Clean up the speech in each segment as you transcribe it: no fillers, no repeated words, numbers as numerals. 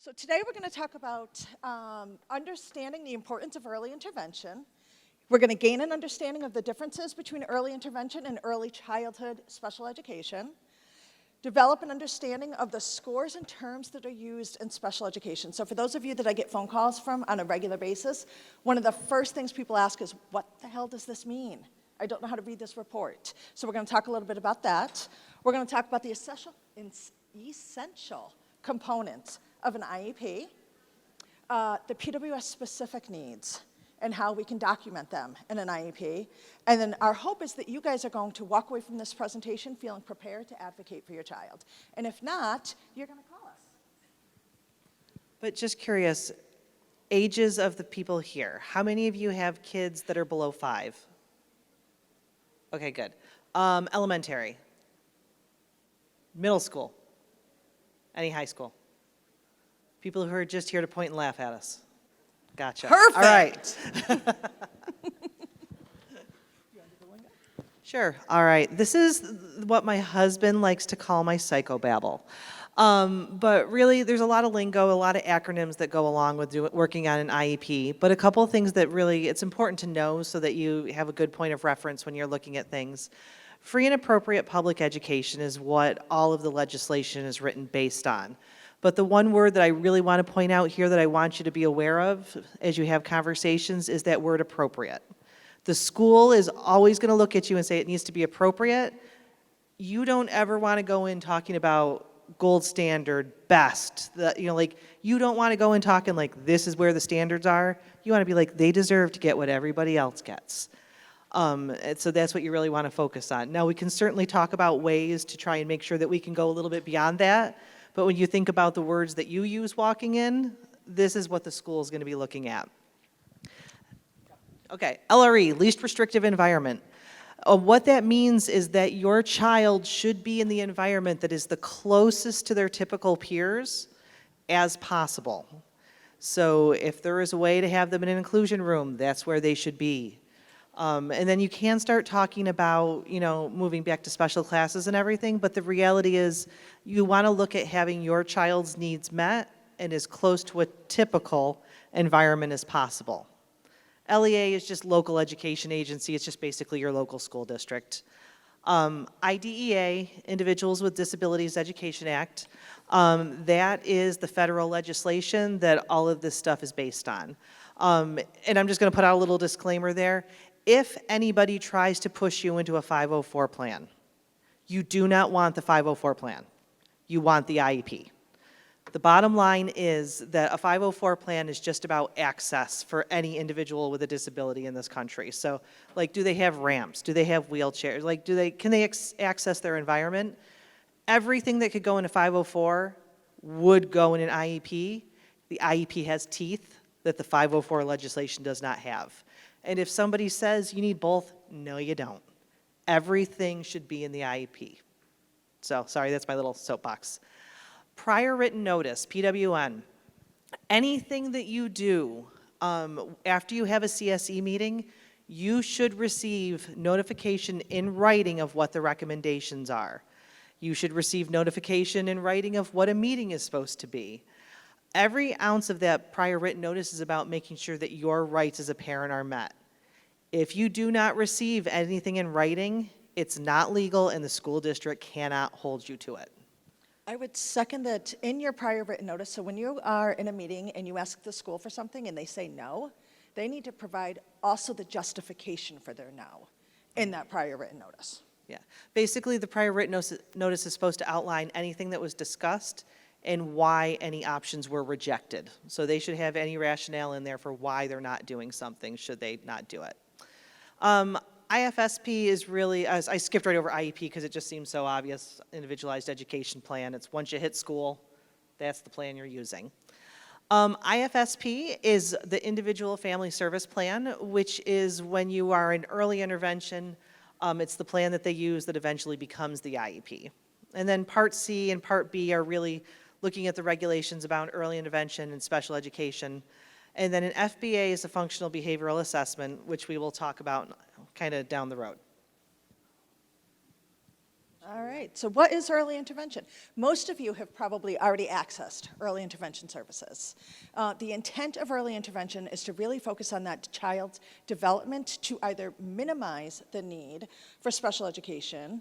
So today we're going to talk about understanding the importance of early intervention. We're going to gain an understanding of the differences between early intervention and early childhood special education. Develop an understanding of the scores and terms that are used in special education. So for those of you that I get phone calls from on a regular basis, one of the first things people ask is, what the hell does this mean? I don't know how to read this report. So we're going to talk a little bit about that. We're going to talk about the essential components of an IEP, the PWS specific needs, and how we can document them in an IEP. And then our hope is that you guys are going to walk away from this presentation feeling prepared to advocate for your child. And if not, you're going to call us. But just curious, ages of the people here. How many of you have kids that are below 5? Okay, good. Elementary? Middle school? Any high school? People who are just here to point and laugh at us. Gotcha. Perfect. All right. Sure. All right. This is what my husband likes to call my psychobabble. But really, there's a lot of lingo, a lot of acronyms that go along with working on an IEP. But a couple of things that really it's important to know so that you have a good point of reference when you're looking at things. Free and appropriate public education is what all of the legislation is written based on. But the one word that I really want to point out here that I want you to be aware of as you have conversations is that word appropriate. The school is always going to look at you and say it needs to be appropriate. You don't ever want to go in talking about gold standard, best, you don't want to go in talking like this is where the standards are. You want to be like they deserve to get what everybody else gets. And so that's what you really want to focus on. Now we can certainly talk about ways to try and make sure that we can go a little bit beyond that. But when you think about the words that you use walking in, this is what the school is going to be looking at. Okay, LRE, least restrictive environment. What that means is that your child should be in the environment that is the closest to their typical peers as possible. So if there is a way to have them in an inclusion room, that's where they should be. And then you can start talking about, moving back to special classes and everything, but the reality is you want to look at having your child's needs met and as close to a typical environment as possible. LEA is just local education agency. It's just basically your local school district. IDEA, Individuals with Disabilities Education Act, that is the federal legislation that all of this stuff is based on. And I'm just going to put out a little disclaimer there. If anybody tries to push you into a 504 plan, you do not want the 504 plan. You want the IEP. The bottom line is that a 504 plan is just about access for any individual with a disability in this country. So, do they have ramps? Do they have wheelchairs? Can they access their environment? Everything that could go in a 504 would go in an IEP. The IEP has teeth that the 504 legislation does not have. And if somebody says you need both, no, you don't. Everything should be in the IEP. So, sorry, that's my little soapbox. Prior written notice, PWN. Anything that you do after you have a CSE meeting, you should receive notification in writing of what the recommendations are. You should receive notification in writing of what a meeting is supposed to be. Every ounce of that prior written notice is about making sure that your rights as a parent are met. If you do not receive anything in writing, it's not legal and the school district cannot hold you to it. I would second that in your prior written notice. So when you are in a meeting and you ask the school for something and they say no, they need to provide also the justification for their no in that prior written notice. Yeah, basically the prior written notice is supposed to outline anything that was discussed and why any options were rejected. So they should have any rationale in there for why they're not doing something should they not do it. IFSP is really, I skipped right over IEP because it just seems so obvious, Individualized Education Plan. It's once you hit school, that's the plan you're using. IFSP is the Individual Family Service Plan, which is when you are in early intervention, it's the plan that they use that eventually becomes the IEP. And then Part C and Part B are really looking at the regulations about early intervention and special education. And then an FBA is a functional behavioral assessment, which we will talk about kind of down the road. All right, so what is early intervention? Most of you have probably already accessed early intervention services. The intent of early intervention is to really focus on that child's development to either minimize the need for special education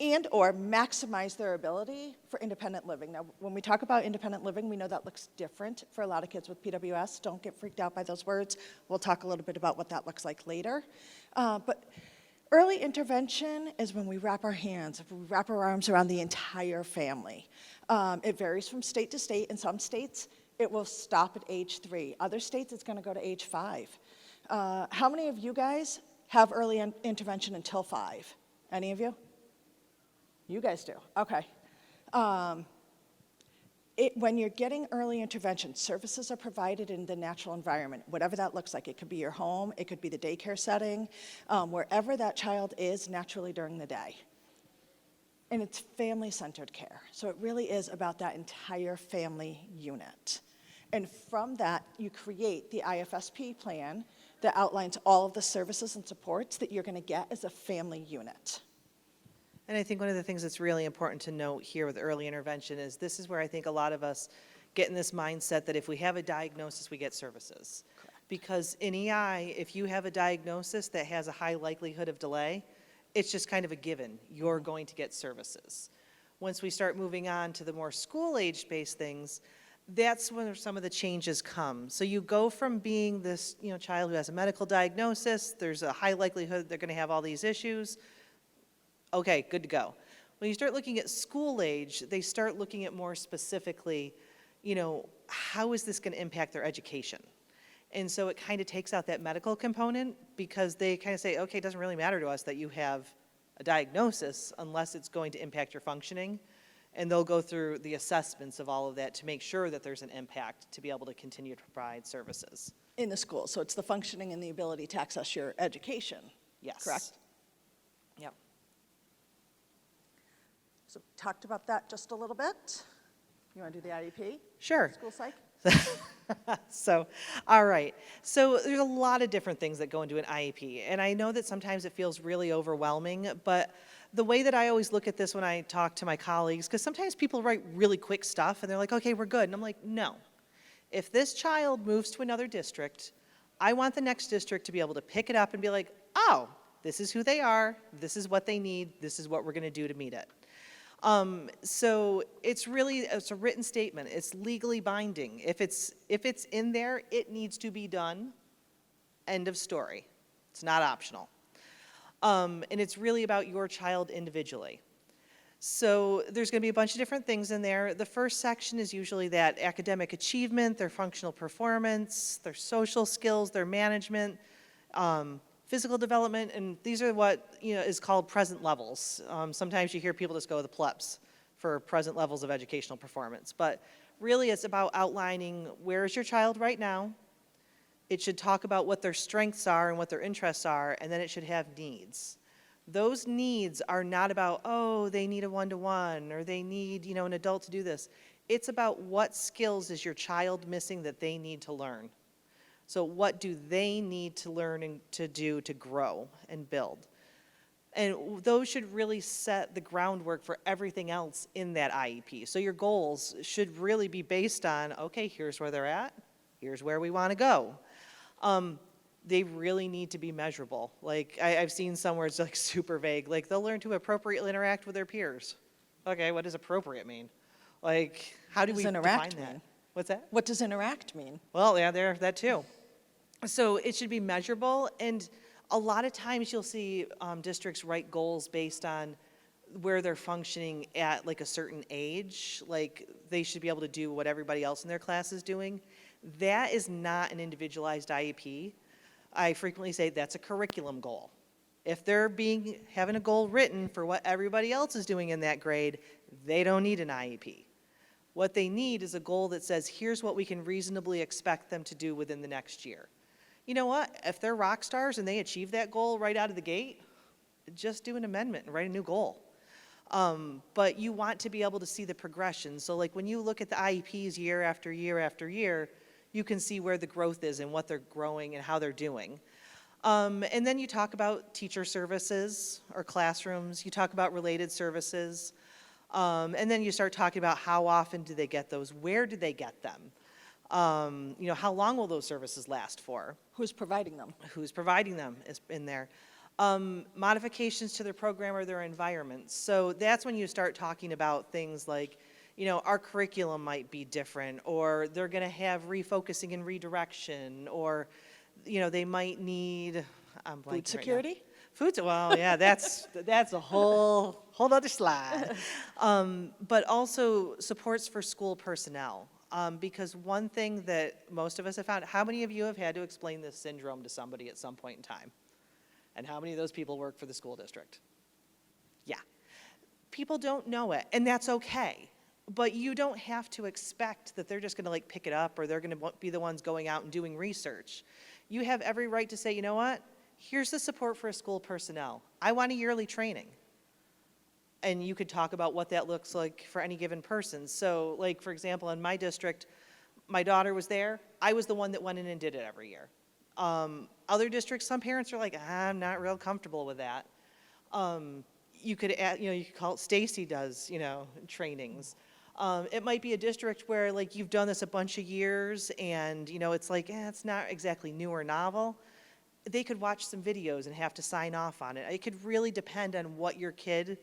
and or maximize their ability for independent living. Now, when we talk about independent living, we know that looks different for a lot of kids with PWS. Don't get freaked out by those words. We'll talk a little bit about what that looks like later. But early intervention is when we wrap our hands, we wrap our arms around the entire family. It varies from state to state. In some states, it will stop at age 3. Other states, it's gonna go to age 5. How many of you guys have early intervention until 5? Any of you? You guys do, okay. When you're getting early intervention, services are provided in the natural environment, whatever that looks like. It could be your home, it could be the daycare setting, wherever that child is naturally during the day. And it's family-centered care. So it really is about that entire family unit. And from that, you create the IFSP plan that outlines all of the services and supports that you're gonna get as a family unit. And I think one of the things that's really important to note here with early intervention is this is where I think a lot of us get in this mindset that if we have a diagnosis, we get services. Correct. Because in EI, if you have a diagnosis that has a high likelihood of delay, it's just kind of a given. You're going to get services. Once we start moving on to the more school-age-based things, that's when some of the changes come. So you go from being this, child who has a medical diagnosis, there's a high likelihood they're going to have all these issues. Okay, good to go. When you start looking at school age, they start looking at more specifically, how is this going to impact their education? And so it kind of takes out that medical component because they kind of say, okay, it doesn't really matter to us that you have a diagnosis unless it's going to impact your functioning. And they'll go through the assessments of all of that to make sure that there's an impact to be able to continue to provide services. In the school, so it's the functioning and the ability to access your education. Yes. Correct? Yep. So talked about that just a little bit. You want to do the IEP? Sure. School psych? So, all right. So there's a lot of different things that go into an IEP. And I know that sometimes it feels really overwhelming, but the way that I always look at this when I talk to my colleagues, because sometimes people write really quick stuff and they're like, okay, we're good. And I'm like, no. If this child moves to another district, I want the next district to be able to pick it up and be like, oh, this is who they are, this is what they need, this is what we're going to do to meet it. So it's a written statement. It's legally binding. If it's in there, it needs to be done. End of story. It's not optional. And it's really about your child individually. So there's going to be a bunch of different things in there. The first section is usually that academic achievement, their functional performance, their social skills, their management, physical development, and these are what is called present levels. Sometimes you hear people just go the PLEPs for present levels of educational performance, but really it's about outlining where is your child right now. It should talk about what their strengths are and what their interests are, and then it should have needs. Those needs are not about, oh, they need a one-to-one, or they need an adult to do this. It's about what skills is your child missing that they need to learn. So what do they need to learn and to do to grow and build? And those should really set the groundwork for everything else in that IEP. So your goals should really be based on, okay, here's where they're at, here's where we want to go. They really need to be measurable. Like I've seen some where it's like super vague, like they'll learn to appropriately interact with their peers. Okay, what does appropriate mean? Like how do we define that? What's that? What does interact mean? Well, yeah, that too. So it should be measurable, and a lot of times you'll see districts write goals based on where they're functioning at like a certain age, like they should be able to do what everybody else in their class is doing. That is not an individualized IEP. I frequently say that's a curriculum goal. If they're having a goal written for what everybody else is doing in that grade, they don't need an IEP. What they need is a goal that says, here's what we can reasonably expect them to do within the next year. You know what? If they're rock stars and they achieve that goal right out of the gate, just do an amendment and write a new goal. But you want to be able to see the progression. So like when you look at the IEPs year after year after year, you can see where the growth is and what they're growing and how they're doing. And then you talk about teacher services or classrooms, you talk about related services, and then you start talking about how often do they get those, where do they get them? How long will those services last for? Who's providing them? Who's providing them is in there. Modifications to their program or their environment. So that's when you start talking about things like, our curriculum might be different, or they're going to have refocusing and redirection, or, they might need, I'm blanking right now. Food security? Well, yeah, that's a whole other slide. But also supports for school personnel. Because one thing that most of us have found, how many of you have had to explain this syndrome to somebody at some point in time? And how many of those people work for the school district? Yeah. People don't know it, and that's okay. But you don't have to expect that they're just going to pick it up, or they're going to be the ones going out and doing research. You have every right to say, you know what? Here's the support for school personnel. I want a yearly training. And you could talk about what that looks like for any given person. So, for example, in my district, my daughter was there. I was the one that went in and did it every year. Other districts, some parents are like, I'm not real comfortable with that. You could add, you could call it, Stacy does, trainings. It might be a district where you've done this a bunch of years and, it's it's not exactly new or novel. They could watch some videos and have to sign off on it. It could really depend on what your kid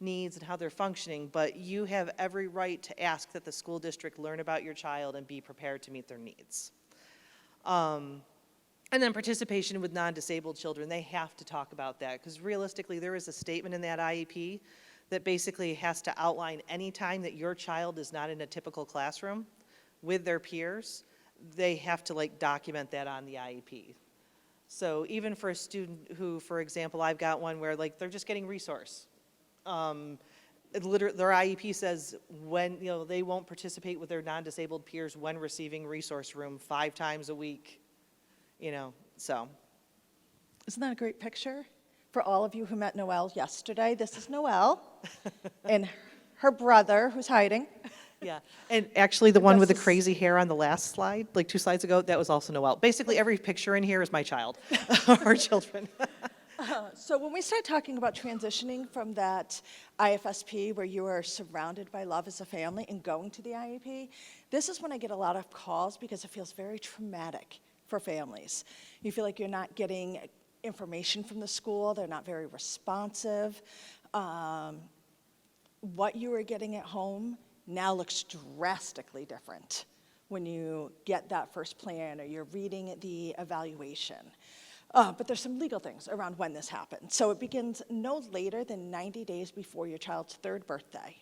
needs and how they're functioning, but you have every right to ask that the school district learn about your child and be prepared to meet their needs. And then participation with non-disabled children, they have to talk about that, because realistically there is a statement in that IEP that basically has to outline any time that your child is not in a typical classroom with their peers, they have to document that on the IEP. So even for a student who, for example, I've got one where they're just getting resource. Their IEP says when, they won't participate with their non-disabled peers when receiving resource room 5 times a week, so. Isn't that a great picture? For all of you who met Noelle yesterday, this is Noelle and her brother who's hiding. Yeah, and actually the one with the crazy hair on the last slide, 2 slides ago, that was also Noelle. Basically every picture in here is my child, or children. So when we start talking about transitioning from that IFSP where you are surrounded by love as a family and going to the IEP, this is when I get a lot of calls because it feels very traumatic for families. You feel like you're not getting information from the school, they're not very responsive. What you were getting at home now looks drastically different when you get that first plan or you're reading the evaluation. But there's some legal things around when this happens. So it begins no later than 90 days before your child's 3rd birthday,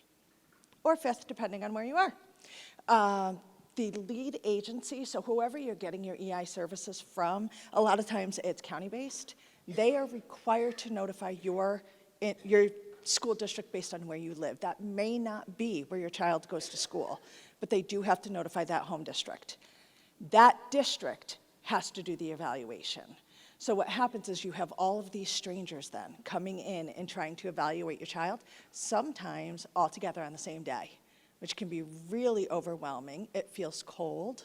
or 5th, depending on where you are. The lead agency, so whoever you're getting your EI services from, a lot of times it's county-based, they are required to notify your school district based on where you live. That may not be where your child goes to school, but they do have to notify that home district. That district has to do the evaluation. So what happens is you have all of these strangers then coming in and trying to evaluate your child, sometimes all together on the same day, which can be really overwhelming. It feels cold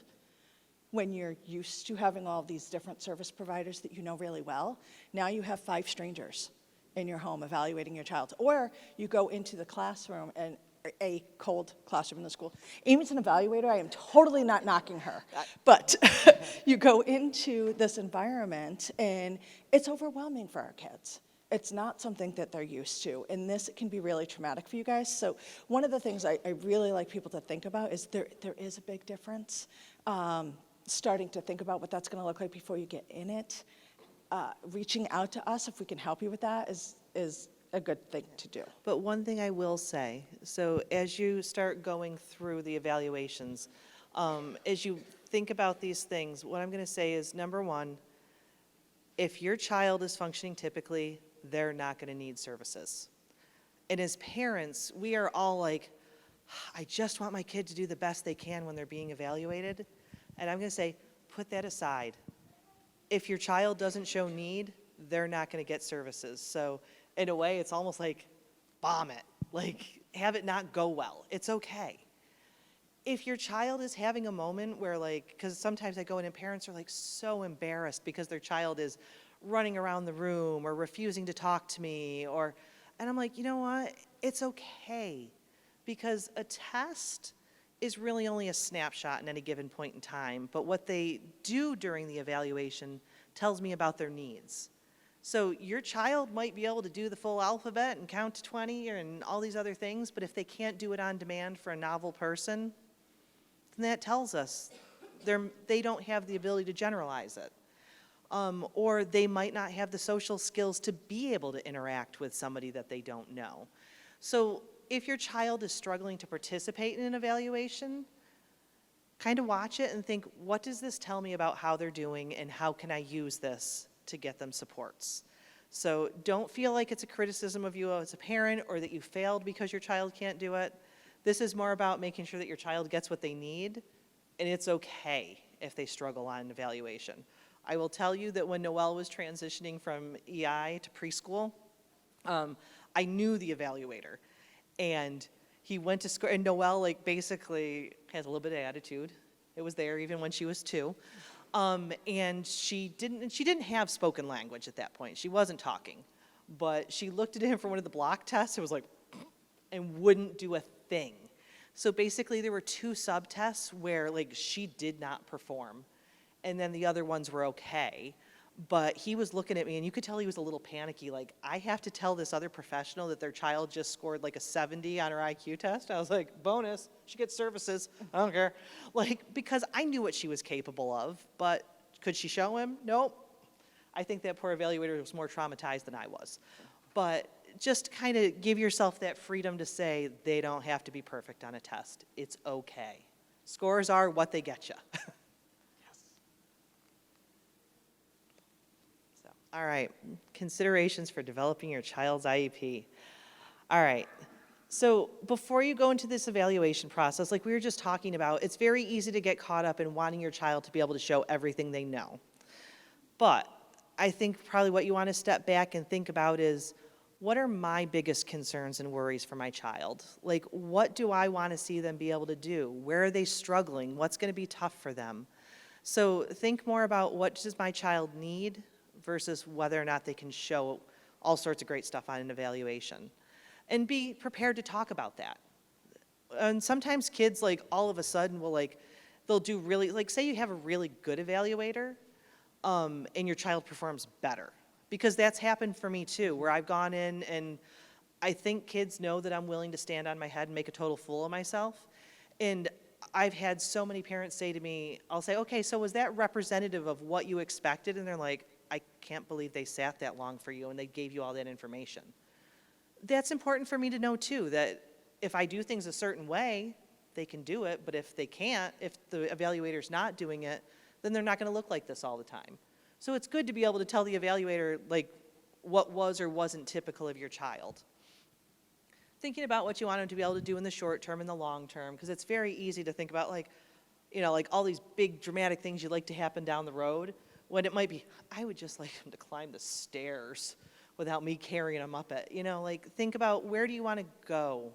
when you're used to having all these different service providers that you know really well. Now you have 5 strangers in your home evaluating your child. Or you go into the classroom, and a cold classroom in the school. Amy's an evaluator. I am totally not knocking her. But you go into this environment, and it's overwhelming for our kids. It's not something that they're used to, and this can be really traumatic for you guys. So one of the things I really like people to think about is there is a big difference. Starting to think about what that's going to look like before you get in it. Reaching out to us if we can help you with that is a good thing to do. But one thing I will say, so as you start going through the evaluations, as you think about these things, what I'm going to say is, number one, if your child is functioning typically, they're not going to need services. And as parents, we are all like, I just want my kid to do the best they can when they're being evaluated. And I'm going to say, put that aside. If your child doesn't show need, they're not going to get services. So in a way, it's almost like bomb it, have it not go well. It's okay. If your child is having a moment where because sometimes I go in and parents are so embarrassed because their child is running around the room or refusing to talk to me, and I'm like, you know what? It's okay, because a test is really only a snapshot in any given point in time, but what they do during the evaluation tells me about their needs. So your child might be able to do the full alphabet and count to 20 and all these other things, but if they can't do it on demand for a novel person, then that tells us they don't have the ability to generalize it. Or they might not have the social skills to be able to interact with somebody that they don't know. So if your child is struggling to participate in an evaluation, kind of watch it and think, what does this tell me about how they're doing, and how can I use this to get them supports? So don't feel like it's a criticism of you as a parent or that you failed because your child can't do it. This is more about making sure that your child gets what they need, and it's okay if they struggle on an evaluation. I will tell you that when Noelle was transitioning from EI to preschool, I knew the evaluator, and he went to school, and Noelle basically has a little bit of attitude. It was there even when she was 2. And she didn't have spoken language at that point. She wasn't talking, but she looked at him for one of the block tests. It was like, and wouldn't do a thing. So basically there were 2 subtests where she did not perform, and then the other ones were okay. But he was looking at me, and you could tell he was a little panicky, I have to tell this other professional that their child just scored a 70 on her IQ test. I was like, bonus, she gets services, I don't care. Because I knew what she was capable of, but could she show him? Nope. I think that poor evaluator was more traumatized than I was. But just kind of give yourself that freedom to say they don't have to be perfect on a test. It's okay. Scores are what they get you. All right, considerations for developing your child's IEP. All right, so before you go into this evaluation process, like we were just talking about, it's very easy to get caught up in wanting your child to be able to show everything they know. But I think probably what you want to step back and think about is, what are my biggest concerns and worries for my child? What do I want to see them be able to do? Where are they struggling? What's going to be tough for them? So think more about, what does my child need, versus whether or not they can show all sorts of great stuff on an evaluation. And be prepared to talk about that. And sometimes kids, all of a sudden will, they'll do really, say you have a really good evaluator, and your child performs better. Because that's happened for me too, where I've gone in and I think kids know that I'm willing to stand on my head and make a total fool of myself. And I've had so many parents say to me, I'll say, okay, so was that representative of what you expected? And they're like, I can't believe they sat that long for you and they gave you all that information. That's important for me to know too, that if I do things a certain way, they can do it, but if they can't, if the evaluator's not doing it, then they're not gonna look like this all the time. So it's good to be able to tell the evaluator what was or wasn't typical of your child. Thinking about what you want them to be able to do in the short term and the long term, because it's very easy to think about all these big dramatic things you'd like to happen down the road, when it might be, I would just like them to climb the stairs without me carrying them up it. Think about, where do you want to go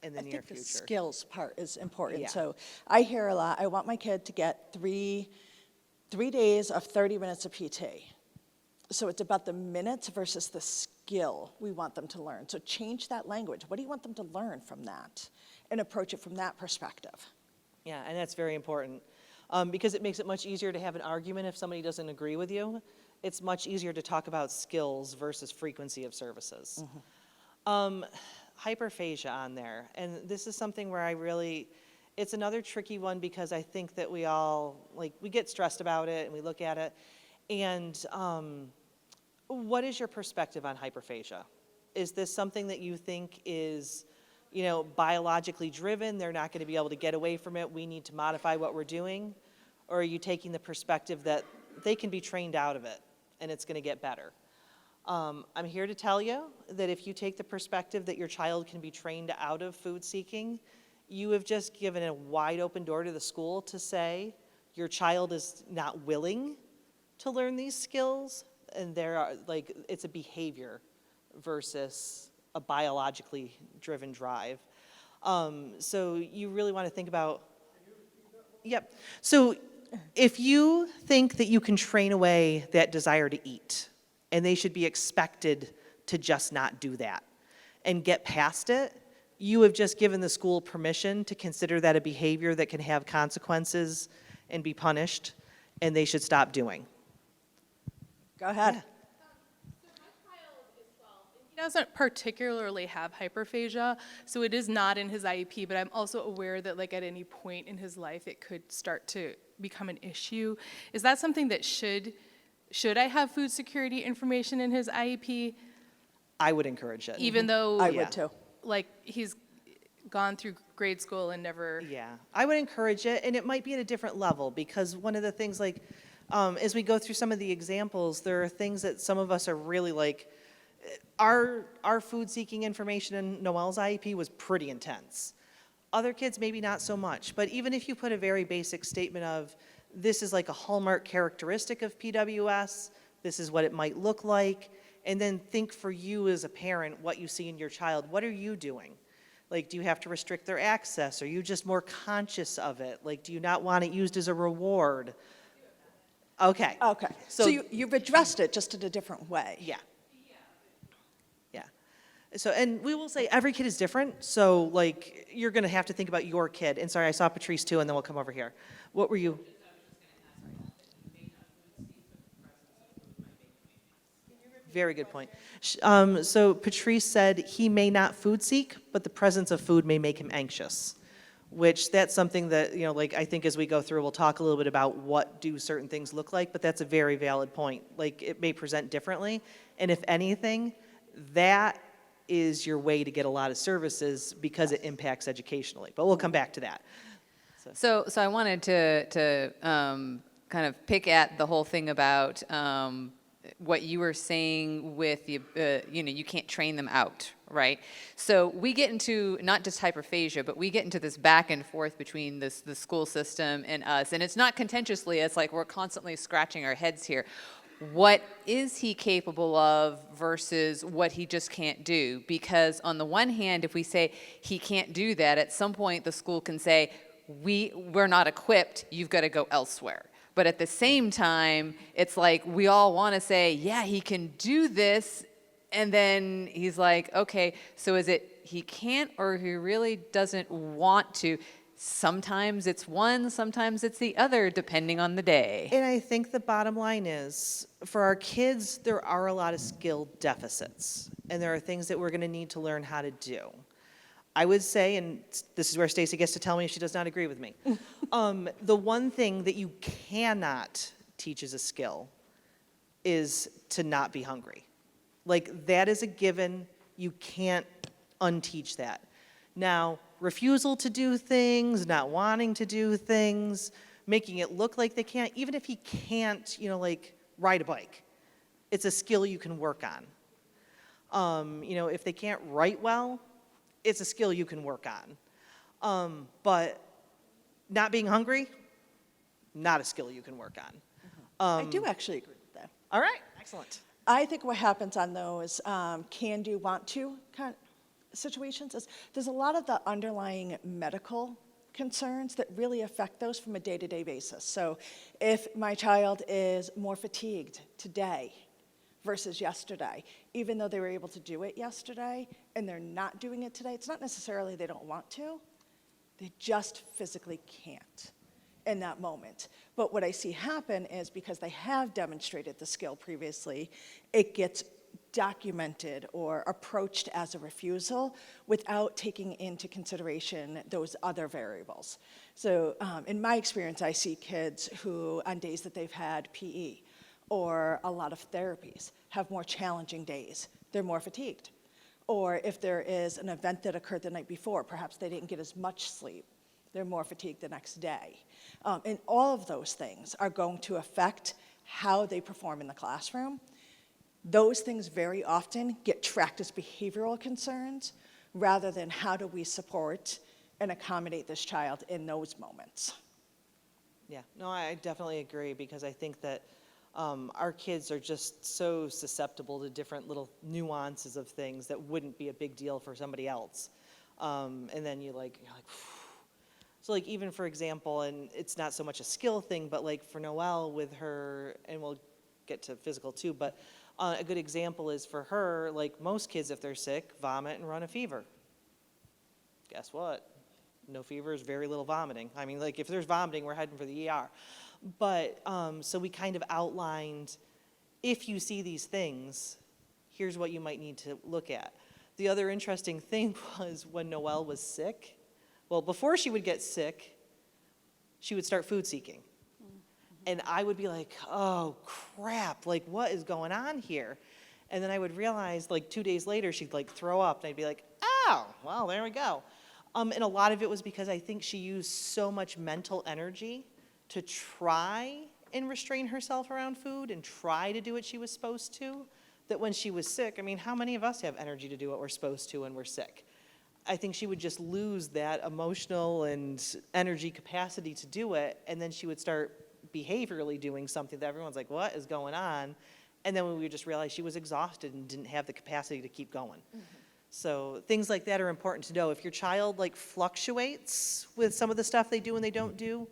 in the near future? The skills part is important. Yeah. So I hear a lot, I want my kid to get three days of 30 minutes of PT. So it's about the minutes versus the skill we want them to learn. So change that language. What do you want them to learn from that? And approach it from that perspective. Yeah, and that's very important. Because it makes it much easier to have an argument if somebody doesn't agree with you. It's much easier to talk about skills versus frequency of services. Mm-hmm. Hyperphagia on there, and this is something where it's another tricky one, because I think that we all, we get stressed about it and we look at it. And what is your perspective on hyperphagia? Is this something that you think is biologically driven, they're not going to be able to get away from it, we need to modify what we're doing? Or are you taking the perspective that they can be trained out of it and it's going to get better? I'm here to tell you that if you take the perspective that your child can be trained out of food seeking, you have just given a wide open door to the school to say your child is not willing to learn these skills, and it's a behavior versus a biologically driven drive. So you really want to think about, yep. So if you think that you can train away that desire to eat, and they should be expected to just not do that and get past it. You have just given the school permission to consider that a behavior that can have consequences and be punished, and they should stop doing. Go ahead. Yeah. He doesn't particularly have hyperphagia, so it is not in his IEP, but I'm also aware that like at any point in his life, it could start to become an issue. Is that something that should I have food security information in his IEP, I would encourage it. even though I Yeah. would too. like he's gone through grade school and never, Yeah, I would encourage it, and it might be at a different level, because one of the things, like, as we go through some of the examples, there are things that some of us are really like, our food-seeking information in Noel's IEP was pretty intense. Other kids, maybe not so much, but even if you put a very basic statement of, this is like a hallmark characteristic of PWS, this is what it might look like, and then think for you as a parent, what you see in your child, what are you doing? Like, do you have to restrict their access? Are you just more conscious of it? Like, do you not want it used as a reward? Okay. Okay, so you've addressed it just in a different way. Yeah. Yeah. So, and we will say every kid is different, so like, you're gonna have to think about your kid. And sorry, I saw Patrice too, and then we'll come over here. What were you? Very good point. So Patrice said he may not food seek, but the presence of food may make him anxious, which that's something that, you know, like, I think as we go through, we'll talk a little bit about what do certain things look like, but that's a very valid point. Like, it may present differently, and if anything, that is your way to get a lot of services because it impacts educationally. But we'll come back to that. So I wanted to kind of pick at the whole thing about what you were saying with the, you can't train them out, right? So we get into not just hyperphagia, but we get into this back and forth between the school system and us, and it's not contentiously. It's like we're constantly scratching our heads here. What is he capable of versus what he just can't do? Because on the one hand, if we say he can't do that, at some point the school can say, we're not equipped, you've got to go elsewhere. But at the same time, it's like we all want to say, yeah, he can do this. And then he's like, okay, so is it he can't or he really doesn't want to? Sometimes it's one, sometimes it's the other, depending on the day. And I think the bottom line is, for our kids, there are a lot of skill deficits, and there are things that we're going to need to learn how to do. I would say, and this is where Stacy gets to tell me if she does not agree with me, the one thing that you cannot teach as a skill is to not be hungry. Like, that is a given. You can't unteach that. Now, refusal to do things, not wanting to do things, making it look like they can't, even if he can't, like, ride a bike, it's a skill you can work on. If they can't write well, it's a skill you can work on. But not being hungry, not a skill you can work on. I do actually agree with that. All right, excellent. I think what happens on those can do, want to kind of situations is there's a lot of the underlying medical concerns that really affect those from a day-to-day basis. So if my child is more fatigued today versus yesterday, even though they were able to do it yesterday and they're not doing it today, it's not necessarily they don't want to, they just physically can't in that moment. But what I see happen is because they have demonstrated the skill previously, it gets documented or approached as a refusal without taking into consideration those other variables. So in my experience, I see kids who, on days that they've had PE or a lot of therapies, have more challenging days. They're more fatigued. Or if there is an event that occurred the night before, perhaps they didn't get as much sleep, they're more fatigued the next day. And all of those things are going to affect how they perform in the classroom. Those things very often get tracked as behavioral concerns rather than how do we support and accommodate this child in those moments. Yeah, no, I definitely agree, because I think that our kids are just so susceptible to different little nuances of things that wouldn't be a big deal for somebody else. And then you're like, phew. So like, even for example, and it's not so much a skill thing, but like for Noelle with her, and we'll get to physical too, but A good example is for her, like most kids, if they're sick, vomit and run a fever. Guess what? No fever is very little vomiting. I mean, like if there's vomiting, we're heading for the ER. But, so we kind of outlined, if you see these things, here's what you might need to look at. The other interesting thing was when Noelle was sick, well, before she would get sick, she would start food seeking. And I would be like, oh crap, like what is going on here? And then I would realize like 2 days later, she'd like throw up and I'd be like, oh, well, there we go. And a lot of it was because I think she used so much mental energy to try and restrain herself around food and try to do what she was supposed to, that when she was sick, I mean, how many of us have energy to do what we're supposed to when we're sick? I think she would just lose that emotional and energy capacity to do it, and then she would start behaviorally doing something that everyone's like, what is going on? And then we would just realize she was exhausted and didn't have the capacity to keep going. So things like that are important to know. If your child like fluctuates with some of the stuff they do and they don't do,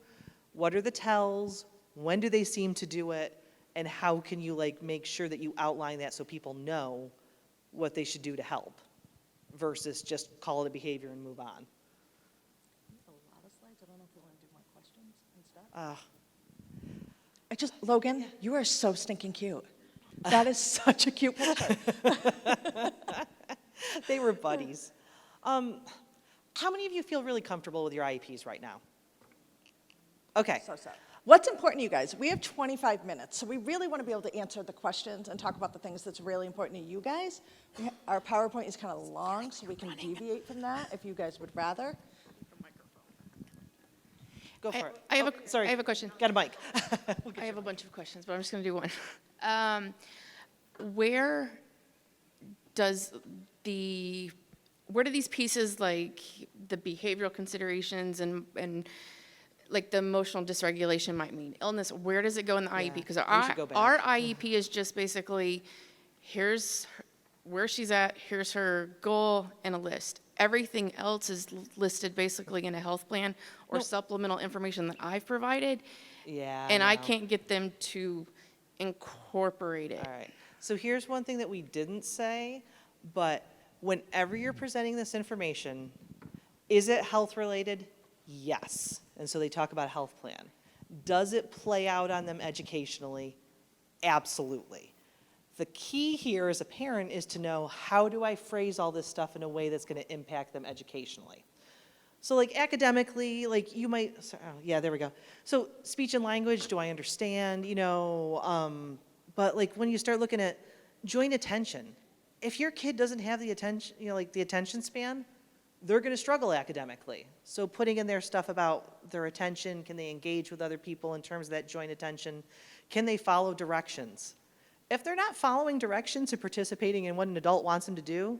what are the tells? When do they seem to do it? And how can you like make sure that you outline that so people know what they should do to help versus just call it a behavior and move on? A lot of slides. I don't know if you want to do more questions and stuff. Logan, you are so stinking cute. That is such a cute picture. They were buddies. How many of you feel really comfortable with your IEPs right now? Okay. So. What's important to you guys? We have 25 minutes, so we really want to be able to answer the questions and talk about the things that's really important to you guys. Our PowerPoint is kind of long, so we can deviate from that if you guys would rather. Go for it. I have Sorry. I have a question. Got a mic. I have a bunch of questions, but I'm just going to do one. Where do these pieces like the behavioral considerations and like the emotional dysregulation might mean illness, where does it go in the IEP? Because we should go back. our IEP is just basically, here's where she's at, here's her goal, and a list. Everything else is listed basically in a health plan or supplemental information that I've provided. Yeah. And I know. can't get them to incorporate it. All right. So here's one thing that we didn't say, but whenever you're presenting this information, is it health related? Yes. And so they talk about a health plan. Does it play out on them educationally? Absolutely. The key here as a parent is to know, how do I phrase all this stuff in a way that's going to impact them educationally? So like academically, like you might, yeah, there we go. So speech and language, do I understand, but like when you start looking at joint attention, if your kid doesn't have the attention, like the attention span, they're going to struggle academically. So putting in there stuff about their attention, can they engage with other people in terms of that joint attention? Can they follow directions? If they're not following directions or participating in what an adult wants them to do,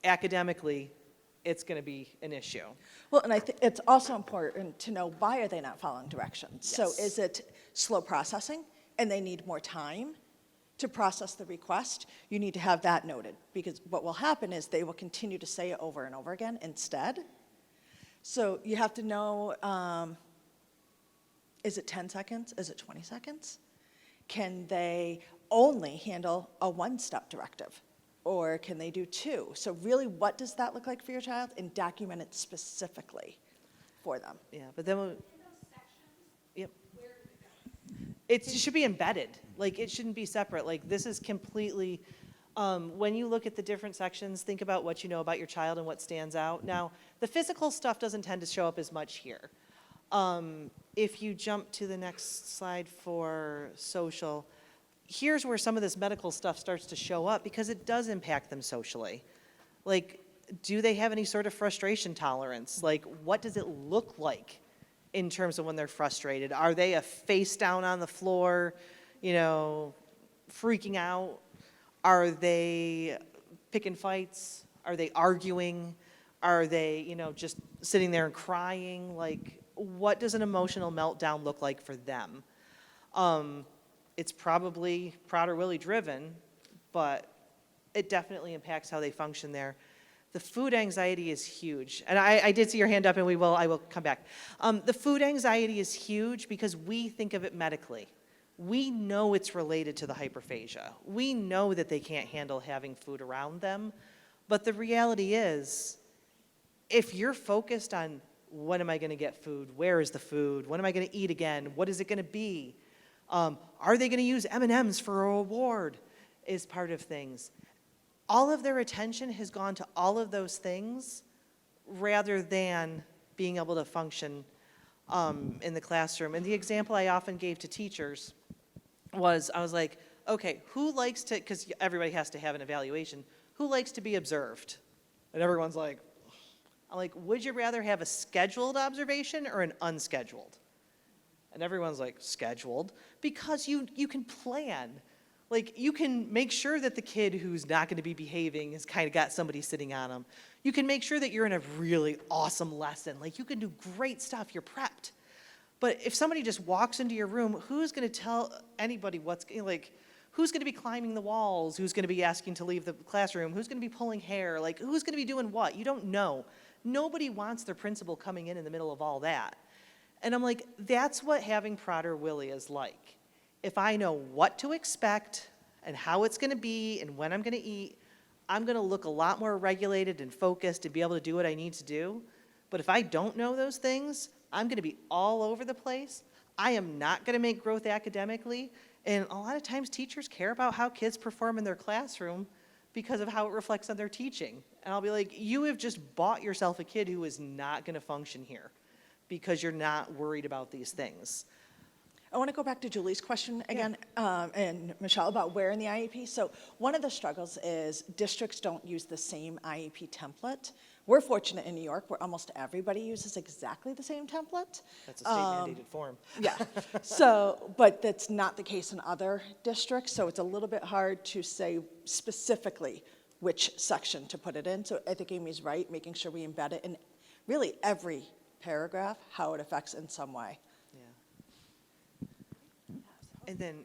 academically, it's going to be an issue. Well, and I think it's also important to know, why are they not following directions? Yes. So is it slow processing and they need more time to process the request? You need to have that noted, because what will happen is they will continue to say it over and over again instead. So you have to know, is it 10 seconds? Is it 20 seconds? Can they only handle a one-step directive? Or can they do two? So really, what does that look like for your child? And document it specifically for them. Yeah, but then yep. It should be embedded. Like, it shouldn't be separate. Like, this is completely, when you look at the different sections, think about what you know about your child and what stands out. Now, the physical stuff doesn't tend to show up as much here. If you jump to the next slide for social, here's where some of this medical stuff starts to show up, because it does impact them socially. Like, do they have any sort of frustration tolerance? Like, what does it look like in terms of when they're frustrated? Are they a face down on the floor, freaking out? Are they picking fights? Are they arguing? Are they, just sitting there and crying? Like, what does an emotional meltdown look like for them? It's probably Prader-Willi driven, but it definitely impacts how they function there. The food anxiety is huge. And I did see your hand up, and I will come back. The food anxiety is huge because we think of it medically. we know it's related to the hyperphagia. We know that they can't handle having food around them, but the reality is, if you're focused on when am I going to get food, where is the food, when am I going to eat again, what is it going to be, are they going to use M&Ms for a reward, is part of things. All of their attention has gone to all of those things rather than being able to function in the classroom. And the example I often gave to teachers was, I was like, okay, who likes to, because everybody has to have an evaluation, who likes to be observed? And everyone's like, I'm like, would you rather have a scheduled observation or an unscheduled? And everyone's like, scheduled, because you can plan. Like, you can make sure that the kid who's not going to be behaving has kind of got somebody sitting on them. You can make sure that you're in a really awesome lesson. Like, you can do great stuff. You're prepped. But if somebody just walks into your room, who's going to tell anybody who's going to be climbing the walls? Who's going to be asking to leave the classroom? Who's going to be pulling hair? Like, who's going to be doing what? You don't know. Nobody wants their principal coming in the middle of all that. And I'm like, that's what having Prader-Willi is like. If I know what to expect and how it's going to be and when I'm going to eat, I'm going to look a lot more regulated and focused and be able to do what I need to do. But if I don't know those things, I'm going to be all over the place. I am not going to make growth academically. And a lot of times teachers care about how kids perform in their classroom because of how it reflects on their teaching. And I'll be like, you have just bought yourself a kid who is not going to function here because you're not worried about these things. I want to go back to Julie's question again, and Michelle, about where in the IEP. So one of the struggles is districts don't use the same IEP template. We're fortunate in New York where almost everybody uses exactly the same template. That's a state-mandated form. Yeah, so, but that's not the case in other districts, so it's a little bit hard to say specifically which section to put it in. So I think Amy's right, making sure we embed it in really every paragraph, how it affects in some way. And then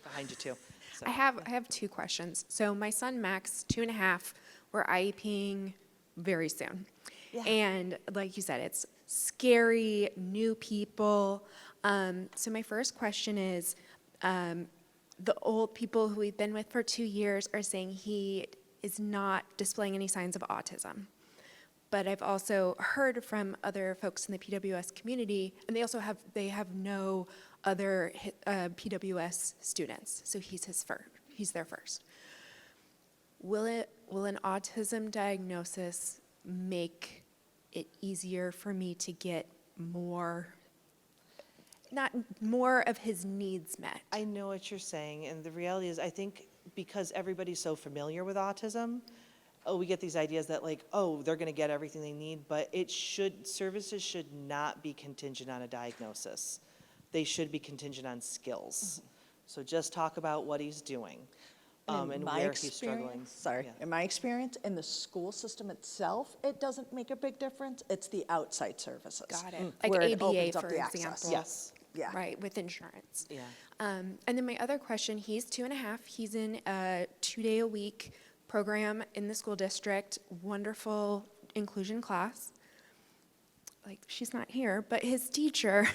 behind you too. So, I have two questions. So my son Max, 2.5, we're IEPing very soon. Yeah. And like you said, it's scary, new people. So my first question is, the old people who we've been with for 2 years are saying he is not displaying any signs of autism. But I've also heard from other folks in the PWS community, and they have no other PWS students, so he's their first. Will an autism diagnosis make it easier for me to get more of his needs met? I know what you're saying, and the reality is, I think because everybody's so familiar with autism, we get these ideas that they're going to get everything they need, but services should not be contingent on a diagnosis. They should be contingent on skills. So just talk about what he's doing and where he's struggling. In my experience, in the school system itself, it doesn't make a big difference. It's the outside services. Got it. Like where it ABA, opens up for the example. access. Yes. Yeah. Right, with insurance. Yeah. And then my other question, he's 2.5. He's in a 2-day-a-week program in the school district, wonderful inclusion class. Like, she's not here, but his teacher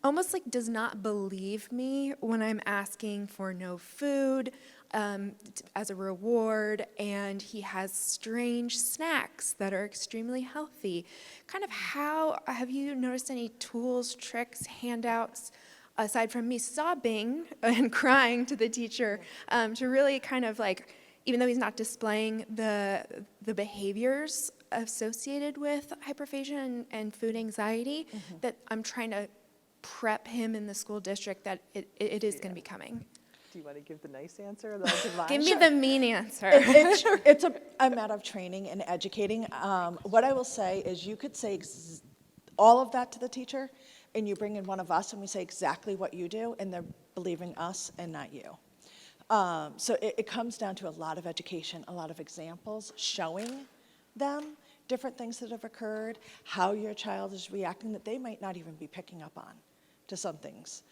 almost does not believe me when I'm asking for no food as a reward, and he has strange snacks that are extremely healthy. Kind of how, have you noticed any tools, tricks, handouts, aside from me sobbing and crying to the teacher, to really kind of even though he's not displaying the behaviors associated with hyperphagia and food anxiety, that I'm trying to prep him in the school district that it is going to be coming. Do you want to give the nice answer? Or the divine? Give me the mean answer. It's a matter of training and educating. What I will say is you could say all of that to the teacher, and you bring in one of us, and we say exactly what you do, and they're believing us and not you. So it comes down to a lot of education, a lot of examples, showing them different things that have occurred, how your child is reacting that they might not even be picking up on to some things.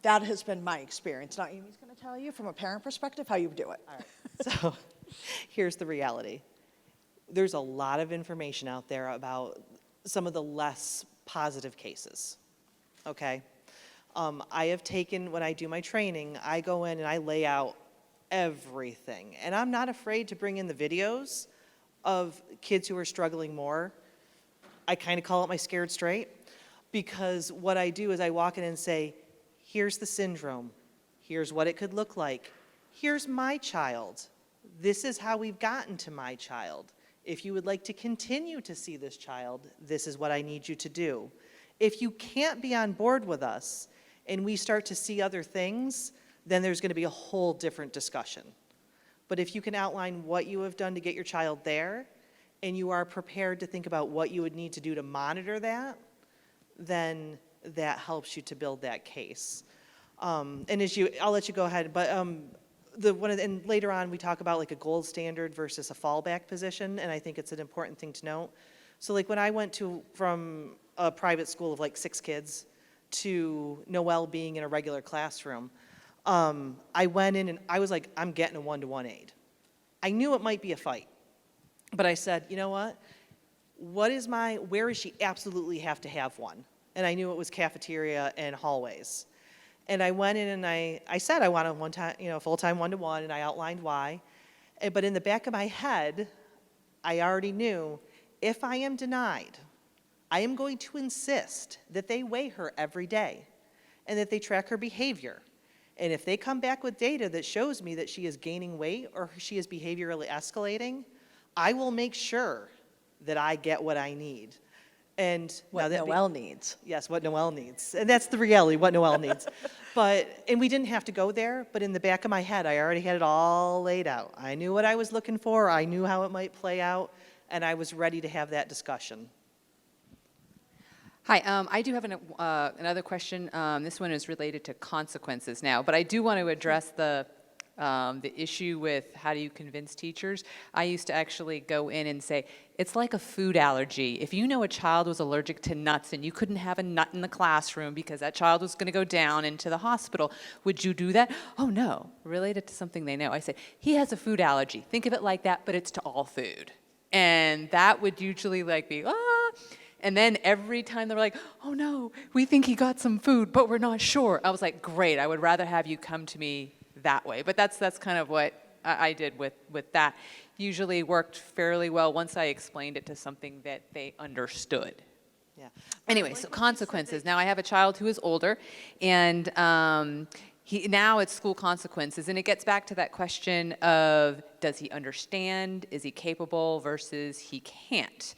That has been my experience. Now, Amy's going to tell you from a parent perspective how you do it. All right. So here's the reality. There's a lot of information out there about some of the less positive cases, okay? I have taken, when I do my training, I go in and I lay out everything. And I'm not afraid to bring in the videos of kids who are struggling more. I kind of call it my scared straight, because what I do is I walk in and say, here's the syndrome. Here's what it could look like. Here's my child. This is how we've gotten to my child. If you would like to continue to see this child, this is what I need you to do. If you can't be on board with us and we start to see other things, then there's going to be a whole different discussion. But if you can outline what you have done to get your child there, and you are prepared to think about what you would need to do to monitor that, then that helps you to build that case. And I'll let you go ahead, but and later on we talk about like a gold standard versus a fallback position, and I think it's an important thing to note. So like when I went from a private school of like 6 kids to Noelle being in a regular classroom, I went in and I was like, I'm getting a 1-to-1 aide. I knew it might be a fight, but I said, you know what? Where does she absolutely have to have one? And I knew it was cafeteria and hallways. And I went in and I said I want a full-time 1-to-1, and I outlined why. But in the back of my head, I already knew if I am denied, I am going to insist that they weigh her every day and that they track her behavior. And if they come back with data that shows me that she is gaining weight or she is behaviorally escalating, I will make sure that I get what I need. And What Noelle needs. Yes, what Noelle needs. And that's the reality, what Noelle needs. And we didn't have to go there, but in the back of my head, I already had it all laid out. I knew what I was looking for, I knew how it might play out, and I was ready to have that discussion. Hi, I do have another question. This one is related to consequences now, but I do want to address the issue with how do you convince teachers. I used to actually go in and say, it's like a food allergy. If you know a child was allergic to nuts and you couldn't have a nut in the classroom because that child was going to go down into the hospital, would you do that? Oh no, related to something they know. I said, he has a food allergy. Think of it like that, but it's to all food. And that would usually be, and then every time they were like, oh no, we think he got some food, but we're not sure. I was like, great, I would rather have you come to me that way. But that's kind of what I did with that. Usually worked fairly well once I explained it to something that they understood. Yeah. Anyway, so consequences. Now I have a child who is older, and now it's school consequences, and it gets back to that question of, does he understand? Is he capable versus he can't?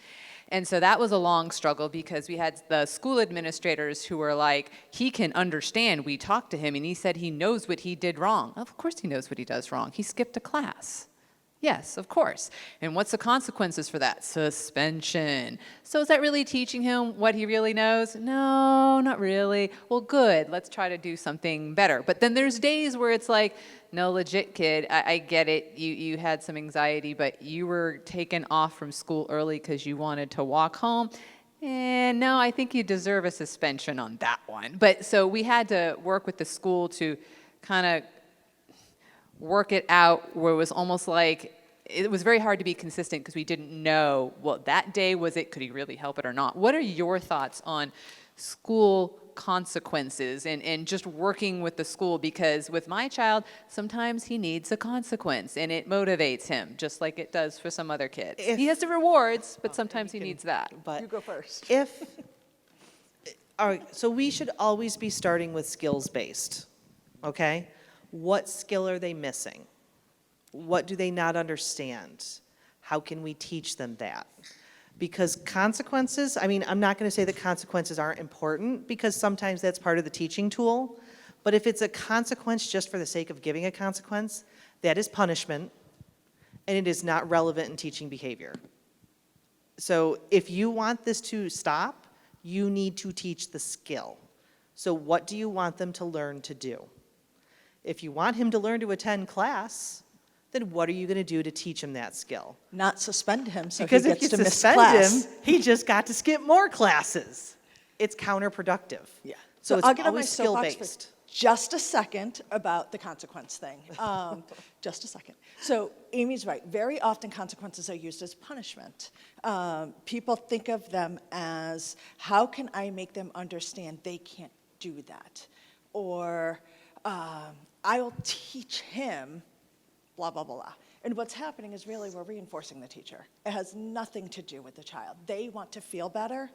And so that was a long struggle because we had the school administrators who were like, he can understand. We talked to him and he said he knows what he did wrong. Of course he knows what he does wrong. He skipped a class. Yes, of course. And what's the consequences for that? Suspension. So is that really teaching him what he really knows? No, not really. Well, good. Let's try to do something better. But then there's days where it's like, no, legit, kid, I get it. You had some anxiety, but you were taken off from school early because you wanted to walk home. And no, I think you deserve a suspension on that one. But so we had to work with the school to kind of work it out where it was almost like it was very hard to be consistent because we didn't know, well, that day could he really help it or not? What are your thoughts on school consequences and just working with the school? Because with my child, sometimes he needs a consequence and it motivates him just like it does for some other kids. He has the rewards, but sometimes he needs that. But You go first. all right, so we should always be starting with skills-based, okay? What skill are they missing? What do they not understand? How can we teach them that? Because consequences, I'm not going to say that consequences aren't important because sometimes that's part of the teaching tool. But if it's a consequence just for the sake of giving a consequence, that is punishment and it is not relevant in teaching behavior. So if you want this to stop, you need to teach the skill. So what do you want them to learn to do? If you want him to learn to attend class, then what are you going to do to teach him that skill? Not suspend him so Because he if gets you to miss suspend class. him, he just got to skip more classes. It's counterproductive. Yeah. So it's I'll get on my always soapbox for skill-based. just a second about the consequence thing. Just a second. So Amy's right. Very often consequences are used as punishment. People think of them as, how can I make them understand they can't do that? or I'll teach him, blah, blah, blah. And what's happening is really we're reinforcing the teacher. It has nothing to do with the child. They want to feel better,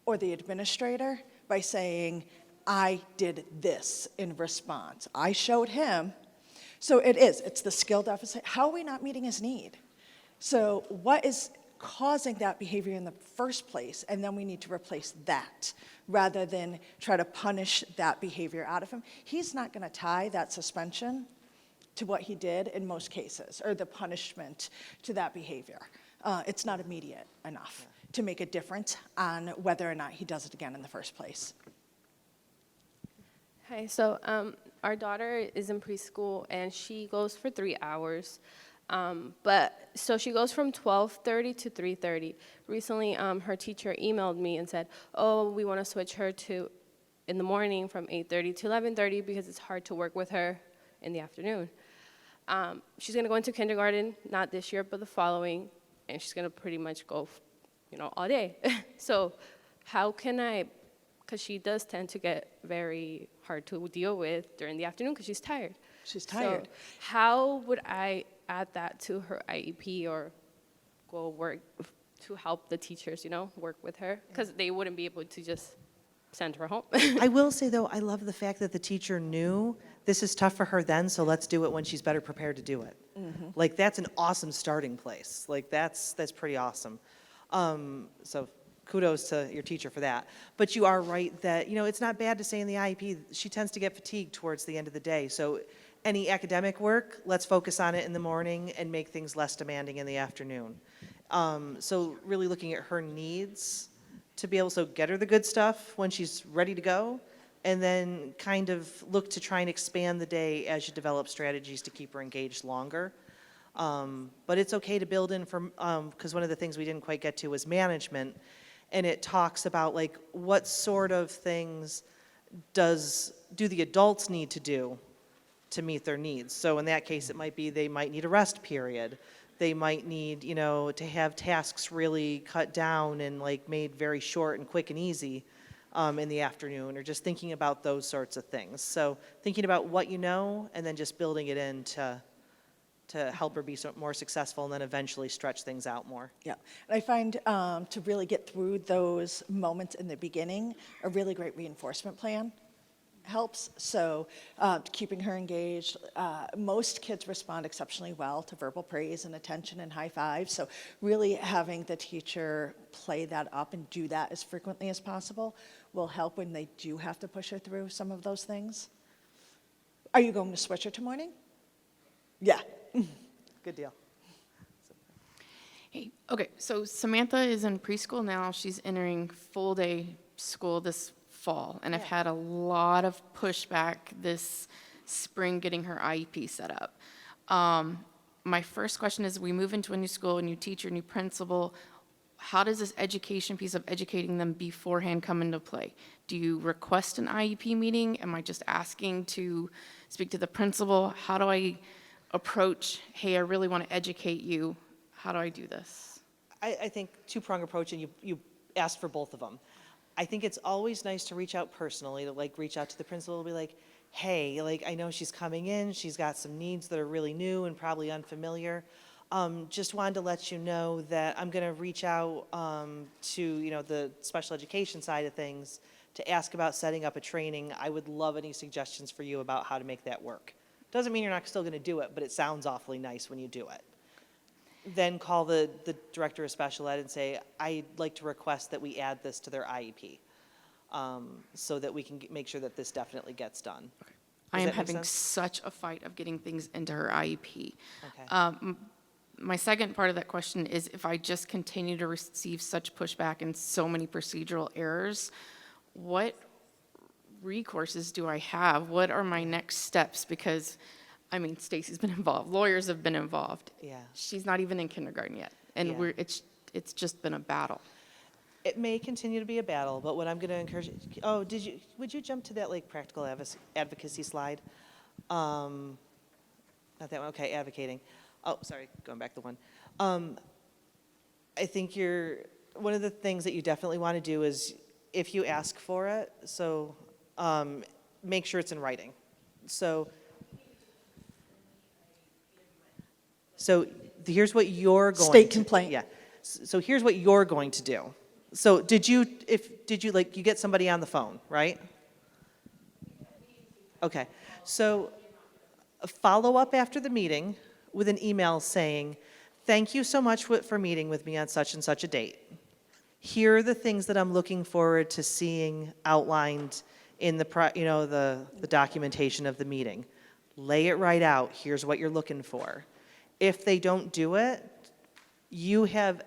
or the administrator, by saying, I did this in response. I showed him. So it's the skill deficit. How are we not meeting his need? So what is causing that behavior in the first place? And then we need to replace that rather than try to punish that behavior out of him. He's not going to tie that suspension to what he did in most cases, or the punishment to that behavior. It's not immediate enough to make a difference on whether or not he does it again in the first place. Hi, so our daughter is in preschool and she goes for 3 hours. So she goes from 12:30 to 3:30. Recently, her teacher emailed me and said, oh, we want to switch her to in the morning from 8:30 to 11:30 because it's hard to work with her in the afternoon. She's going to go into kindergarten, not this year, but the following, and she's going to pretty much go, all day. So how can I, because she does tend to get very hard to deal with during the afternoon because she's tired. She's tired. So how would I add that to her IEP or go work to help the teachers, work with her? Because they wouldn't be able to just send her home. I will say, though, I love the fact that the teacher knew this is tough for her then, so let's do it when she's better prepared to do it. Mm-hmm. Like, that's an awesome starting place. Like, that's pretty awesome. So kudos to your teacher for that. But you are right that, it's not bad to say in the IEP, she tends to get fatigued towards the end of the day. So any academic work, let's focus on it in the morning and make things less demanding in the afternoon. So really looking at her needs to be able to get her the good stuff when she's ready to go, and then kind of look to try and expand the day as you develop strategies to keep her engaged longer. But it's okay to build in because one of the things we didn't quite get to was management, and it talks about like what sort of things do the adults need to do to meet their needs. So in that case, it might be they might need a rest period. They might need, to have tasks really cut down and like made very short and quick and easy in the afternoon, or just thinking about those sorts of things. So thinking about what you know and then just building it in to help her be more successful and then eventually stretch things out more. Yeah, and I find to really get through those moments in the beginning, a really great reinforcement plan helps. So keeping her engaged. Most kids respond exceptionally well to verbal praise and attention and high fives. So really having the teacher play that up and do that as frequently as possible will help when they do have to push her through some of those things. Are you going to switch her to morning? Yeah. Good deal. Hey, okay, so Samantha is in preschool now. She's entering full day school this fall, and I've had a lot of pushback this spring getting her IEP set up. My first question is, we move into a new school, a new teacher, new principal. How does this education piece of educating them beforehand come into play? Do you request an IEP meeting? Am I just asking to speak to the principal? How do I approach, hey, I really want to educate you? How do I do this? I think two-prong approach, and you asked for both of them. I think it's always nice to reach out personally, to like reach out to the principal and be like, hey, like I know she's coming in, she's got some needs that are really new and probably unfamiliar. Just wanted to let you know that I'm going to reach out to the special education side of things to ask about setting up a training. I would love any suggestions for you about how to make that work. Doesn't mean you're not still going to do it, but it sounds awfully nice when you do it. Then call the director of special ed and say, I'd like to request that we add this to their IEP so that we can make sure that this definitely gets done. Okay. I am having such a fight of getting things into her IEP. Okay. My second part of that question is, if I just continue to receive such pushback and so many procedural errors, what recourses do I have? What are my next steps? Because, Stacy's been involved, lawyers have been involved. Yeah. She's not even in kindergarten yet, and Yeah. it's just been a battle. It may continue to be a battle, but what I'm going to encourage, would you jump to that like practical advocacy slide? Not that one, okay, advocating. Oh, sorry, going back to one. I think one of the things that you definitely want to do is if you ask for it, so make sure it's in writing. So here's what you're going to. State complaint. Yeah. So here's what you're going to do. So did you like, you get somebody on the phone, right? Okay. So follow up after the meeting with an email saying, thank you so much for meeting with me on such and such a date. Here are the things that I'm looking forward to seeing outlined in the documentation of the meeting. Lay it right out. Here's what you're looking for. If they don't do it, you have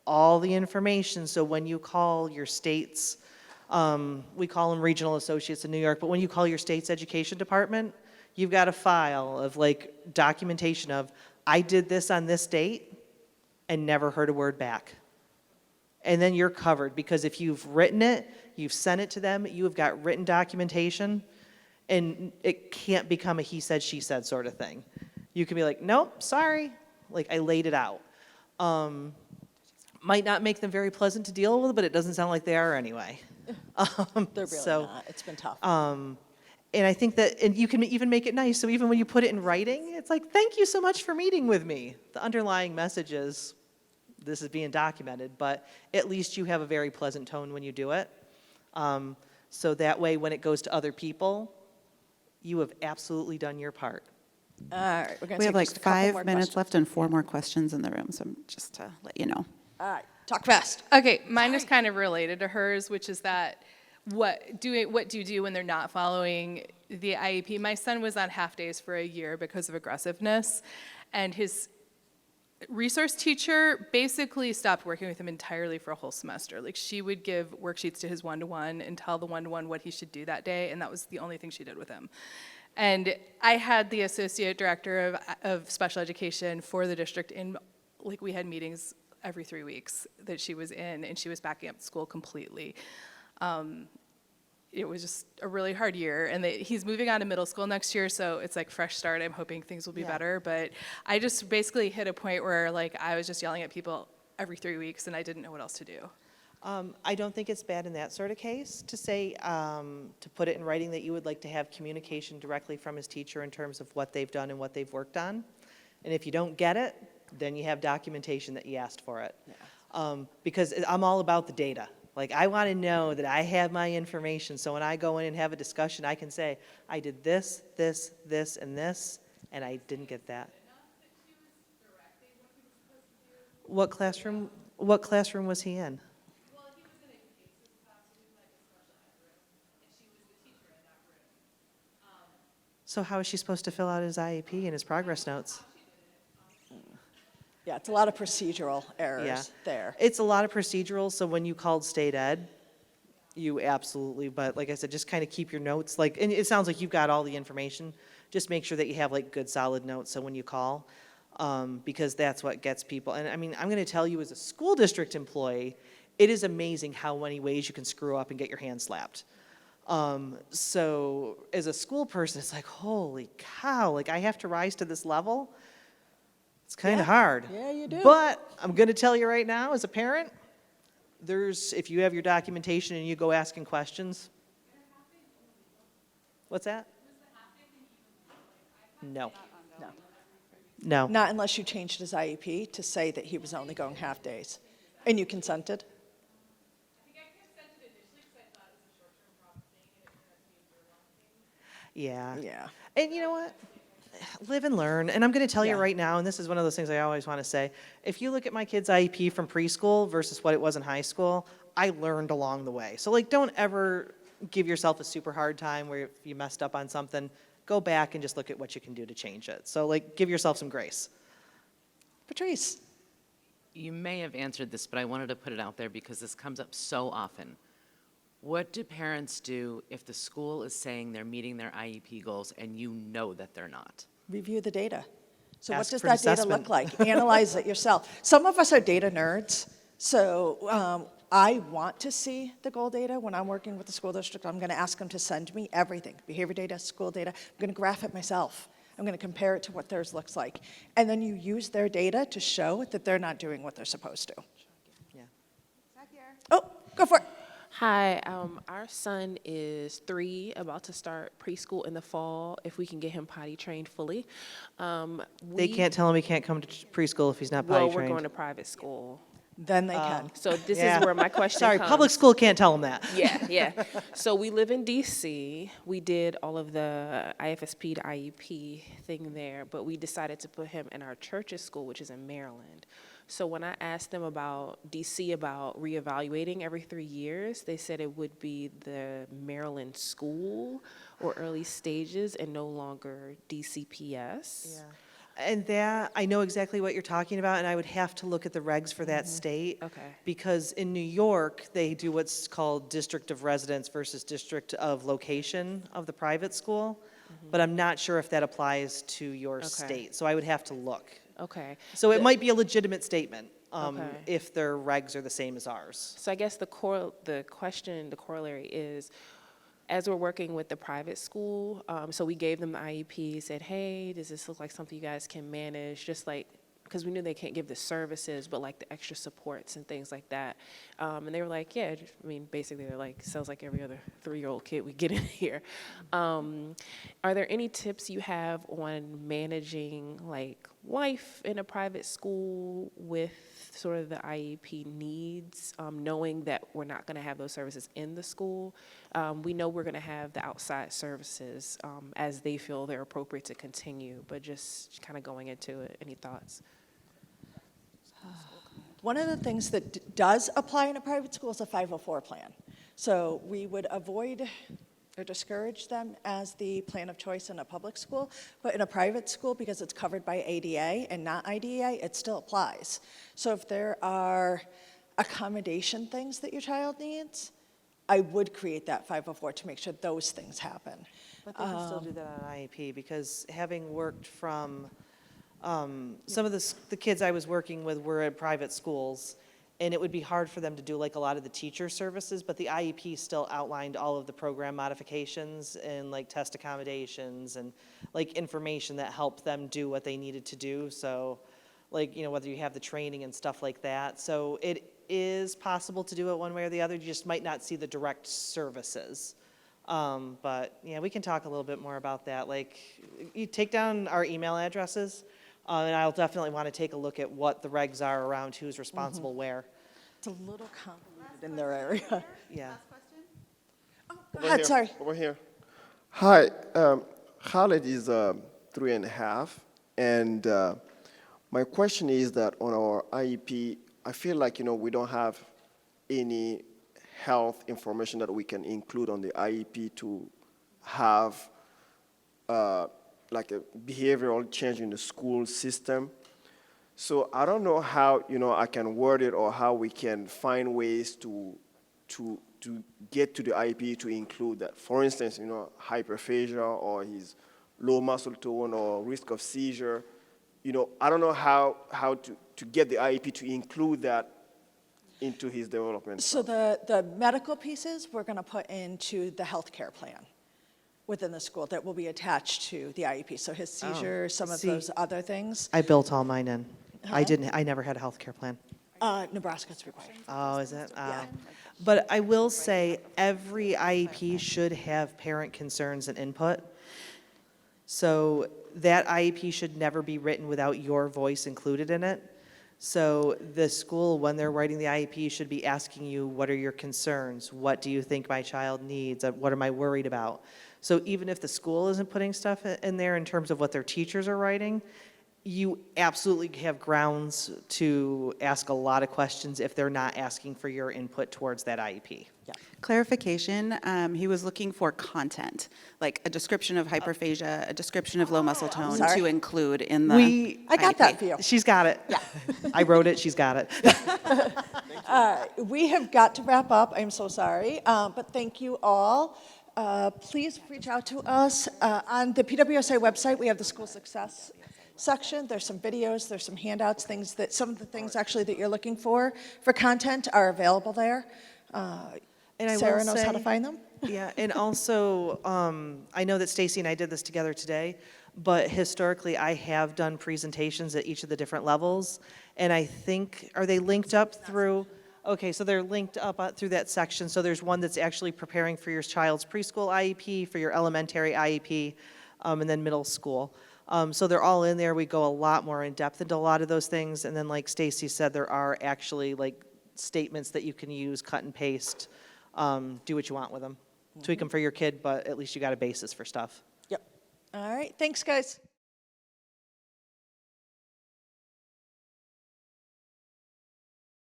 all the information. So when you call your state's, we call them regional associates in New York, but when you call your state's education department, you've got a file of like documentation of, I did this on this date and never heard a word back. And then you're covered, because if you've written it, you've sent it to them, you have got written documentation, and it can't become a he said, she said sort of thing. You can be like, nope, sorry, like I laid it out. Might not make them very pleasant to deal with, but it doesn't sound like they are anyway. They're really not. It's been tough. And I think that, and you can even make it nice, so even when you put it in writing, it's like, thank you so much for meeting with me. The underlying message is, this is being documented, but at least you have a very pleasant tone when you do it. So that way, when it goes to other people, you have absolutely done your part. All right, we're going to We take have like just a couple 5 more questions questions. left and 4 more questions in the room, so just to let you know. All right, talk fast. Okay, mine is kind of related to hers, which is that what do you do when they're not following the IEP? My son was on half days for a year because of aggressiveness, and his resource teacher basically stopped working with him entirely for a whole semester. Like, she would give worksheets to his one-to-one and tell the one-to-one what he should do that day, and that was the only thing she did with him. And I had the associate director of special education for the district in, like, we had meetings every 3 weeks that she was in, and she was backing up school completely. It was just a really hard year, and he's moving on to middle school next year, so it's like fresh start. I'm hoping things will be better, but I just basically hit a point where, like, I was just yelling at people every 3 weeks, and I didn't know what else to do. I don't think it's bad in that sort of case to say, to put it in writing that you would like to have communication directly from his teacher in terms of what they've done and what they've worked on. And if you don't get it, then you have documentation that you asked for it. Because I'm all about the data. Like, I want to know that I have my information, so when I go in and have a discussion, I can say, I did this, this, this, and this, and I didn't get that. What classroom was he in? So how is she supposed to fill out his IEP and his progress notes? Yeah, it's a lot of procedural errors there. It's a lot of procedural, so when you called state ed, you absolutely, but like I said, just kind of keep your notes, like, and it sounds like you've got all the information. Just make sure that you have like good solid notes, so when you call, because that's what gets people. And I mean, I'm going to tell you as a school district employee, it is amazing how many ways you can screw up and get your hand slapped. So as a school person, it's like, holy cow, like I have to rise to this level. It's kind of hard. Yeah, you do. But I'm going to tell you right now, as a parent, if you have your documentation and you go asking questions. What's that? No. No. No. Not unless you changed his IEP to say that he was only going half days. And you consented? Yeah. Yeah. And you know what? Live and learn. And I'm going to tell you right now, and this is one of those things I always want to say, if you look at my kid's IEP from preschool versus what it was in high school, I learned along the way. So like, don't ever give yourself a super hard time where if you messed up on something, go back and just look at what you can do to change it. So like, give yourself some grace. Patrice? You may have answered this, but I wanted to put it out there because this comes up so often. What do parents do if the school is saying they're meeting their IEP goals and you know that they're not? Review the data. So what Ask does for an that data assessment. look like? Analyze it yourself. Some of us are data nerds, so I want to see the goal data. When I'm working with the school district, I'm going to ask them to send me everything, behavior data, school data. I'm going to graph it myself. I'm going to compare it to what theirs looks like. And then you use their data to show that they're not doing what they're supposed to. Yeah. Oh, go for it. Hi, our son is 3, about to start preschool in the fall, if we can get him potty trained fully. They can't tell him he can't come to preschool if he's not potty Well, trained. we're going to private school. Then they can. So this Yeah. is where my question Sorry, comes. public school can't tell him that. Yeah, yeah. So we live in DC. We did all of the IFSP to IEP thing there, but we decided to put him in our church's school, which is in Maryland. So when I asked them about DC about reevaluating every 3 years, they said it would be the Maryland school or early stages and no longer DCPS. Yeah. And that, I know exactly what you're talking about, and I would have to look at the regs for that state. Okay. Because in New York, they do what's called district of residence versus district of location of the private school. But I'm not sure if that applies to your state, so I would have to look. Okay. So it might be a legitimate statement, Okay. if their regs are the same as ours. So I guess the corollary is, as we're working with the private school, so we gave them the IEP, said, hey, does this look like something you guys can manage? Just like, because we knew they can't give the services, but like the extra supports and things like that. And they were like, yeah, I mean, basically they're like, sounds like every other 3-year-old kid we get in here. Are there any tips you have on managing like life in a private school with sort of the IEP needs, knowing that we're not going to have those services in the school? We know we're going to have the outside services as they feel they're appropriate to continue, but just kind of going into it, any thoughts? One of the things that does apply in a private school is a 504 plan. So we would avoid or discourage them as the plan of choice in a public school, but in a private school, because it's covered by ADA and not IDEA, it still applies. So if there are accommodation things that your child needs, I would create that 504 to make sure those things happen. But they can still do that on IEP, because having worked from, some of the kids I was working with were at private schools, and it would be hard for them to do like a lot of the teacher services, but the IEP still outlined all of the program modifications and like test accommodations and like information that helped them do what they needed to do. So like, you know, whether you have the training and stuff like that. So it is possible to do it one way or the other. You just might not see the direct services. But yeah, we can talk a little bit more about that. Like, you take down our email addresses, and I'll definitely want to take a look at what the regs are around who's responsible where. It's a little convoluted in their area. Yeah. Go ahead, sorry. Over here. Hi, Khaled is 3.5, and my question is that on our IEP, I feel like, we don't have any health information that we can include on the IEP to have like a behavioral change in the school system. So I don't know how, I can word it, or how we can find ways to get to the IEP to include that. For instance, hyperphagia, or his low muscle tone, or risk of seizure. I don't know how to get the IEP to include that into his development. So the medical pieces, we're going to put into the healthcare plan within the school that will be attached to the IEP. So his seizures, some of See. those other things. I built all mine in. I never had a health care plan. Nebraska's required. Oh, is it? Yeah. But I will say, every IEP should have parent concerns and input. So that IEP should never be written without your voice included in it. So the school, when they're writing the IEP, should be asking you, what are your concerns? What do you think my child needs? What am I worried about? So even if the school isn't putting stuff in there in terms of what their teachers are writing, you absolutely have grounds to ask a lot of questions if they're not asking for your input towards that IEP. Yeah. Clarification, he was looking for content, like a description of hyperphagia, a description of low muscle tone sorry. to include in the I got that IEP. for you. She's got it. Yeah. I wrote it, she's got it. We have got to wrap up. I'm so sorry. But thank you all. Please reach out to us. On the PWSA website, we have the school success section. There's some videos, there's some handouts, some of the things actually that you're looking for content are available there. And I will Sarah knows how to say- find them. Yeah, and also, I know that Stacy and I did this together today, but historically, I have done presentations at each of the different levels, and I think, are they linked up through? Okay, so they're linked up through that section. So there's one that's actually preparing for your child's preschool IEP, for your elementary IEP, and then middle school. So they're all in there. We go a lot more in depth into a lot of those things. And then like Stacy said, there are actually like statements that you can use, cut and paste, do what you want with them. Tweak them for your kid, but at least you got a basis for stuff. Yep. All right, thanks, guys.